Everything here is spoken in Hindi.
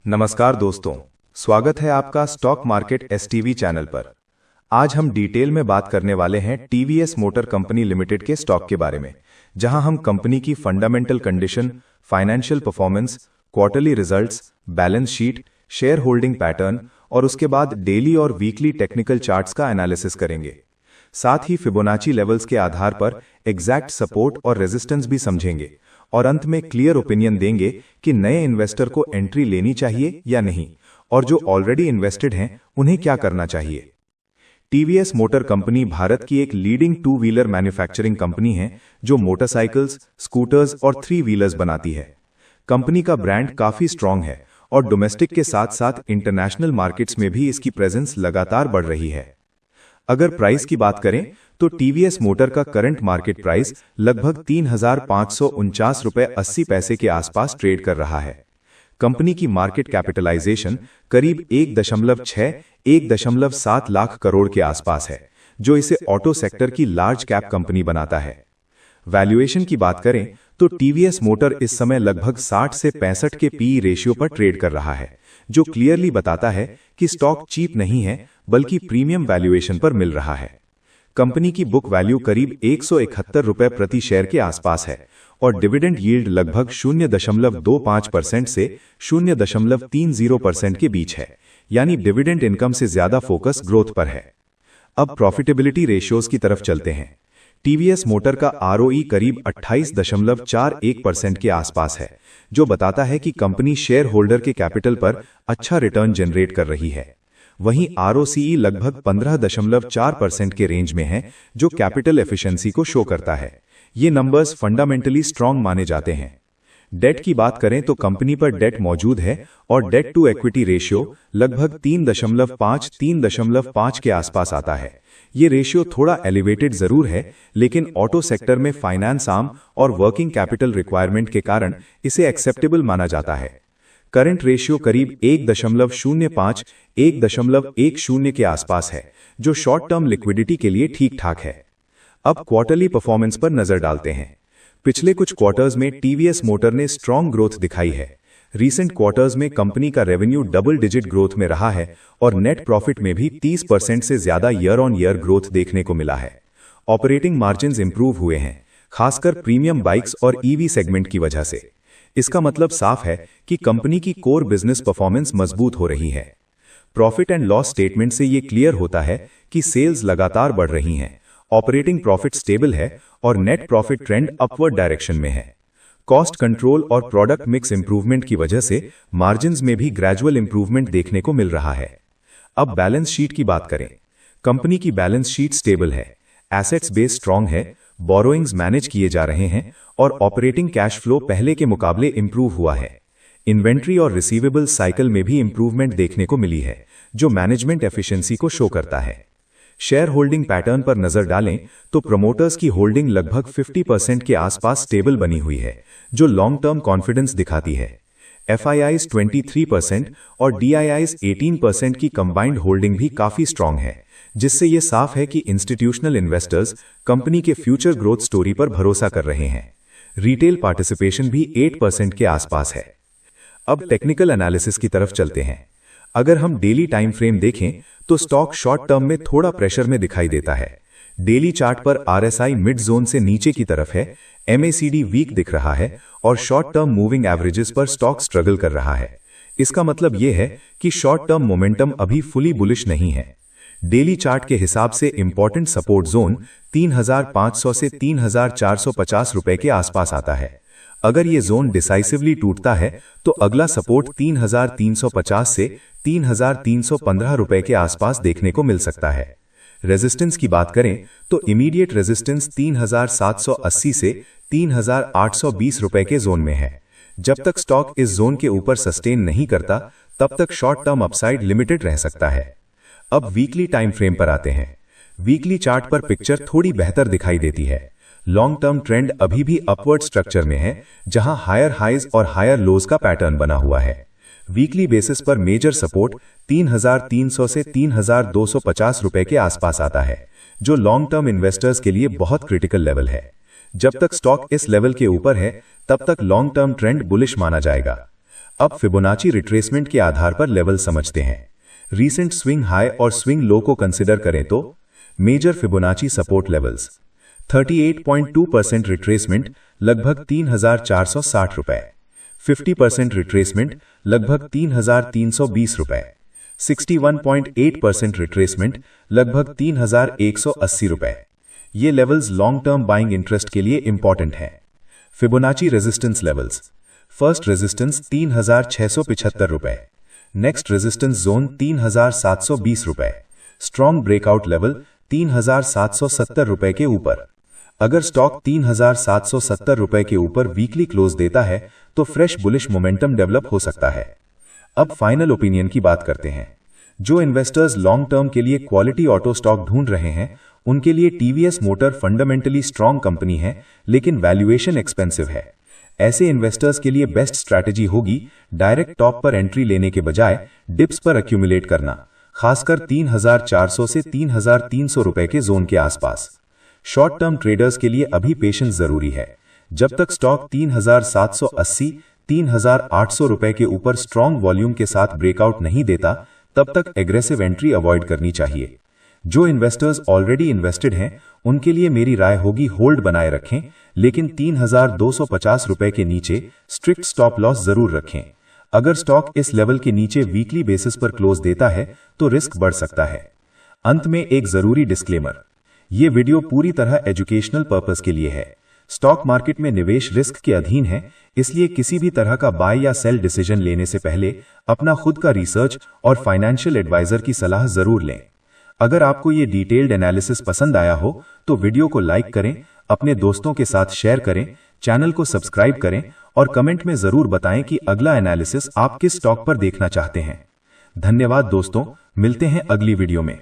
नमस्कार दोस्तों, स्वागत है आपका स्टॉक मार्केट एसटीवी चैनल पर। आज हम डिटेल में बात करने वाले हैं टीवीएस मोटर कंपनी लिमिटेड के स्टॉक के बारे में, जहां हम कंपनी की fundamental condition, financial performance, quarterly results, balance sheet, share holding pattern और उसके बाद डेली और वीकली टेक्निकल चार्ट्स का एनालिसिस करेंगे। साथ ही फिबोनाची लेवल्स के आधार पर एग्जैक्ट सपोर्ट और रेजिस्टेंस भी समझेंगे और अंत में क्लियर ओपिनियन देंगे कि नए इन्वेस्टर को एंट्री लेनी चाहिए या नहीं, और जो ऑलरेडी इन्वेस्टेड हैं उन्हें क्या करना चाहिए। टीवीएस मोटर कंपनी भारत की एक leading two wheeler manufacturing company है जो मोटरसाइकिल्स, स्कूटर्स और थ्री व्हीलर्स बनाती है। कंपनी का ब्रांड काफी स्ट्रांग है और डोमेस्टिक के साथ साथ इंटरनेशनल मार्केट्स में भी इसकी प्रेजेंस लगातार बढ़ रही है। अगर प्राइस की बात करें तो टीवीएस मोटर का करंट मार्केट प्राइस लगभग 3,549 रुपये 80 पैसे के आसपास ट्रेड कर रहा है। कंपनी की मार्केट कैपिटलाइजेशन करीब 1.7 लाख करोड़ के आसपास है, जो इसे ऑटो सेक्टर की लार्ज कैप कंपनी बनाता है। वैल्यूएशन की बात करें तो टीवीएस मोटर इस समय लगभग 60 से 65 के पीई रेशियो पर ट्रेड कर रहा है, जो क्लियरली बताता है कि स्टॉक चीप नहीं है बल्कि प्रीमियम वैल्यूएशन पर मिल रहा है। कंपनी की बुक वैल्यू करीब 171 रुपये प्रति शेयर के आसपास है और डिविडेंड यील्ड लगभग 0.25% से 0.30% के बीच है, यानी डिविडेंड इनकम से ज्यादा फोकस ग्रोथ पर है। अब प्रॉफिटेबिलिटी रेशियोज की तरफ चलते हैं। टीवीएस मोटर का आरओई करीब 28.41% के आसपास है, जो बताता है कि कंपनी शेयर होल्डर के कैपिटल पर अच्छा रिटर्न जनरेट कर रही है। वहीं आरओसीई लगभग 15.4% के रेंज में है, जो कैपिटल एफिशिएंसी को शो करता है। ये नंबर्स फंडामेंटली स्ट्रांग माने जाते हैं। डेट की बात करें तो कंपनी पर डेट मौजूद है और डेट टू इक्विटी रेशियो लगभग 3.5 के आसपास आता है। ये रेशियो थोड़ा एलिवेटेड जरूर है, लेकिन ऑटो सेक्टर में फाइनेंस आर्म और वर्किंग कैपिटल रिक्वायरमेंट के कारण इसे एक्सेप्टेबल माना जाता है। करंट रेशियो करीब 1.05 के आसपास है, जो शॉर्ट टर्म लिक्विडिटी के लिए ठीक ठाक है। अब क्वार्टरली परफॉर्मेंस पर नजर डालते हैं। पिछले कुछ क्वार्टर्स में टीवीएस मोटर ने स्ट्रांग ग्रोथ दिखाई है। रीसेंट क्वार्टर्स में कंपनी का रेवेन्यू डबल डिजिट ग्रोथ में रहा है और नेट प्रॉफिट में भी 30% से ज्यादा ईयर ऑन ईयर ग्रोथ देखने को मिला है। ऑपरेटिंग मार्जिन्स इंप्रूव हुए हैं, खासकर प्रीमियम बाइक्स और ईवी सेगमेंट की वजह से। इसका मतलब साफ है कि कंपनी की कोर बिजनेस परफॉर्मेंस मजबूत हो रही है। प्रॉफिट एंड लॉस स्टेटमेंट से यह क्लियर होता है कि सेल्स लगातार बढ़ रही हैं, ऑपरेटिंग प्रॉफिट स्टेबल है और net profit trend upward direction में है। कॉस्ट कंट्रोल और प्रोडक्ट मिक्स इंप्रूवमेंट की वजह से मार्जिन्स में भी ग्रेजुअल इंप्रूवमेंट देखने को मिल रहा है। अब बैलेंस शीट की बात करें। कंपनी की बैलेंस शीट स्टेबल है, एसेट्स बेस स्ट्रांग है, बोरोइंग्स मैनेज किए जा रहे हैं और ऑपरेटिंग कैश फ्लो पहले के मुकाबले इंप्रूव हुआ है। इन्वेंट्री और रिसीवेबल साइकिल में भी इंप्रूवमेंट देखने को मिली है, जो मैनेजमेंट एफिशिएंसी को शो करता है। शेयर होल्डिंग पैटर्न पर नजर डालें तो प्रमोटर्स की होल्डिंग लगभग 50% के आसपास स्टेबल बनी हुई है, जो लॉन्ग टर्म कॉन्फिडेंस दिखाती है। एफआईआईज 23% और डीआईआईज 18% की कंबाइंड होल्डिंग भी काफी स्ट्रांग है, जिससे यह साफ है कि इंस्टीट्यूशनल इन्वेस्टर्स कंपनी के फ्यूचर ग्रोथ स्टोरी पर भरोसा कर रहे हैं। रिटेल पार्टिसिपेशन भी 8% के आसपास है। अब टेक्निकल एनालिसिस की तरफ चलते हैं। अगर हम डेली टाइम फ्रेम देखें तो स्टॉक शॉर्ट टर्म में थोड़ा प्रेशर में दिखाई देता है। डेली चार्ट पर आरएसआई मिड जोन से नीचे की तरफ है, एमएसीडी वीक दिख रहा है और शॉर्ट टर्म मूविंग एवरेजेस पर स्टॉक स्ट्रगल कर रहा है। इसका मतलब यह है कि शॉर्ट टर्म मोमेंटम अभी फुली बुलिश नहीं है। डेली चार्ट के हिसाब से इंपॉर्टेंट सपोर्ट जोन 3,500 से 3,450 रुपए के आसपास आता है। अगर ये जोन डिसाइसिवली टूटता है तो अगला सपोर्ट 3,350 से 3,315 रुपए के आसपास देखने को मिल सकता है। रेजिस्टेंस की बात करें तो इमीडिएट रेजिस्टेंस 3,780 से 3,820 रुपए के जोन में है। जब तक स्टॉक इस जोन के ऊपर सस्टेन नहीं करता, तब तक शॉर्ट टर्म अपसाइड लिमिटेड रह सकता है। अब वीकली टाइम फ्रेम पर आते हैं। वीकली चार्ट पर पिक्चर थोड़ी बेहतर दिखाई देती है। लॉन्ग टर्म ट्रेंड अभी भी अपवर्ड स्ट्रक्चर में है, जहां हायर हाइज और हायर लोज का पैटर्न बना हुआ है। वीकली बेसिस पर मेजर सपोर्ट 3,300 से 3,250 रुपए के आसपास आता है, जो लॉन्ग टर्म इन्वेस्टर्स के लिए बहुत क्रिटिकल लेवल है। जब तक स्टॉक इस लेवल के ऊपर है, तब तक लॉन्ग टर्म ट्रेंड बुलिश माना जाएगा। अब फिबोनाची रिट्रेसमेंट के आधार पर लेवल समझते हैं। रीसेंट स्विंग हाई और स्विंग लो को कंसिडर करें तो major Fibonacci support levels 38.2% retracement लगभग 3,460 रुपए, 50% रिट्रेसमेंट लगभग 3,320 रुपए, 61.8% रिट्रेसमेंट लगभग 3,180 रुपए। ये levels long term buying interest के लिए इंपॉर्टेंट हैं। Fibonacci resistance levels, first resistance 3,675 रुपए, नेक्स्ट रेजिस्टेंस जोन 3,720 रुपए, स्ट्रॉन्ग ब्रेकआउट लेवल 3,770 रुपए के ऊपर। अगर स्टॉक 3,770 रुपए के ऊपर वीकली क्लोज देता है तो फ्रेश बुलिश मोमेंटम डेवलप हो सकता है। अब फाइनल ओपिनियन की बात करते हैं। जो इन्वेस्टर्स लॉन्ग टर्म के लिए क्वालिटी ऑटो स्टॉक ढूंढ रहे हैं उनके लिए TVS motor fundamentally strong company है, लेकिन वैल्यूएशन एक्सपेंसिव है। ऐसे इन्वेस्टर्स के लिए बेस्ट स्ट्रैटेजी होगी डायरेक्ट टॉप पर एंट्री लेने के बजाय डिप्स पर एक्यूमुलेट करना, खासकर 3,400 से 3,300 रुपए के जोन के आसपास। शॉर्ट टर्म ट्रेडर्स के लिए अभी पेशेंस जरूरी है। जब तक स्टॉक 3,780, 3,800 रुपए के ऊपर स्ट्रॉन्ग वॉल्यूम के साथ ब्रेकआउट नहीं देता, तब तक एग्रेसिव एंट्री अवॉइड करनी चाहिए। जो इन्वेस्टर्स ऑलरेडी इन्वेस्टेड हैं उनके लिए मेरी राय होगी होल्ड बनाए रखें, लेकिन 3,250 रुपए के नीचे स्ट्रिक्ट स्टॉप लॉस जरूर रखें। अगर स्टॉक इस लेवल के नीचे वीकली बेसिस पर क्लोज देता है तो रिस्क बढ़ सकता है। अंत में एक जरूरी डिस्क्लेमर, ये वीडियो पूरी तरह एजुकेशनल पर्पस के लिए है। स्टॉक मार्केट में निवेश रिस्क के अधीन है, इसलिए किसी भी तरह का बाय या सेल डिसीजन लेने से पहले अपना खुद का रिसर्च और फाइनेंशियल एडवाइजर की सलाह जरूर लें। अगर आपको ये डिटेल्ड एनालिसिस पसंद आया हो तो वीडियो को लाइक करें, अपने दोस्तों के साथ शेयर करें, चैनल को सब्सक्राइब करें और कमेंट में जरूर बताएं कि अगला एनालिसिस आप किस स्टॉक पर देखना चाहते हैं। धन्यवाद दोस्तों, मिलते हैं अगली वीडियो में।